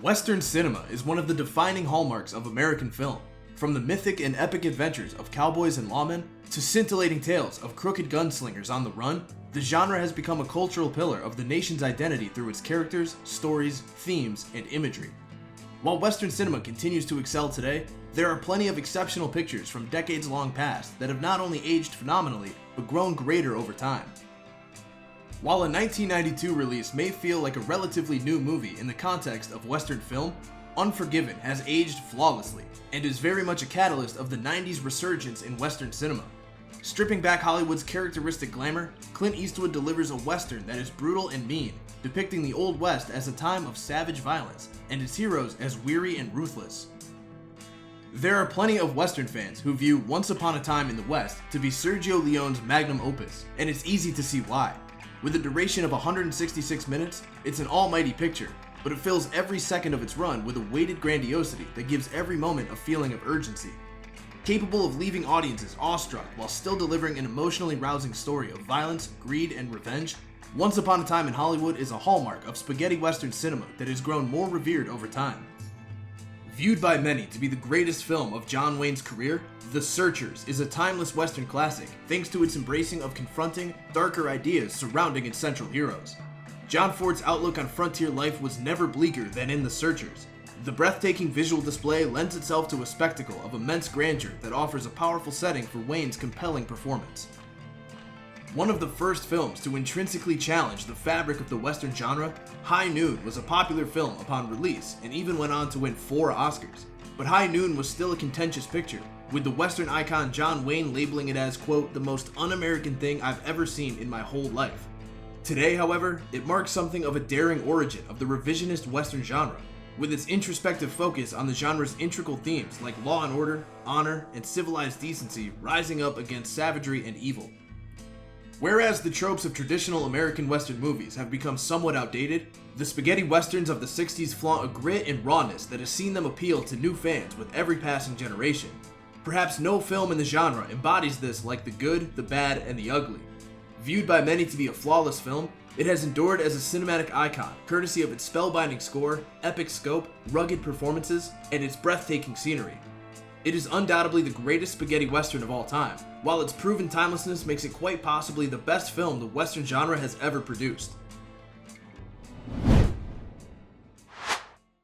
Western cinema is one of the defining hallmarks of American film. From the mythic and epic adventures of cowboys and lawmen to scintillating tales of crooked gunslingers on the run, the genre has become a cultural pillar of the nation's identity through its characters, stories, themes, and imagery. While Western cinema continues to excel today, there are plenty of exceptional pictures from decades long past that have not only aged phenomenally, but grown greater over time. While a 1992 release may feel like a relatively new movie in the context of Western film, Unforgiven has aged flawlessly and is very much a catalyst of the 90s resurgence in Western cinema. Stripping back Hollywood's characteristic glamour, Clint Eastwood delivers a Western that is brutal and mean, depicting the Old West as a time of savage violence and its heroes as weary and ruthless. There are plenty of Western fans who view Once Upon a Time in the West to be Sergio Leone's magnum opus, and it's easy to see why. With a duration of 166 minutes, it's an almighty picture, but it fills every second of its run with a weighted grandiosity that gives every moment a feeling of urgency. Capable of leaving audiences awestruck while still delivering an emotionally rousing story of violence, greed, and revenge, Once Upon a Time in Hollywood is a hallmark of spaghetti western cinema that has grown more revered over time. Viewed by many to be the greatest film of John Wayne's career, The Searchers is a timeless western classic thanks to its embracing of confronting, darker ideas surrounding its central heroes. John Ford's outlook on frontier life was never bleaker than in The Searchers. The breathtaking visual display lends itself to a spectacle of immense grandeur that offers a powerful setting for Wayne's compelling performance. One of the first films to intrinsically challenge the fabric of the Western genre, High Noon was a popular film upon release and even went on to win 4 Oscars. But High Noon was still a contentious picture, with the Western icon John Wayne labeling it as, quote, the most un-American thing I've ever seen in my whole life. Today, however, it marks something of a daring origin of the revisionist Western genre, with its introspective focus on the genre's integral themes like law and order, honor, and civilized decency rising up against savagery and evil. Whereas the tropes of traditional American Western movies have become somewhat outdated, the spaghetti westerns of the 60s flaunt a grit and rawness that has seen them appeal to new fans with every passing generation. Perhaps no film in the genre embodies this like The Good, the Bad, and the Ugly. Viewed by many to be a flawless film, it has endured as a cinematic icon courtesy of its spellbinding score, epic scope, rugged performances, and its breathtaking scenery. It is undoubtedly the greatest spaghetti western of all time, while its proven timelessness makes it quite possibly the best film the western genre has ever produced.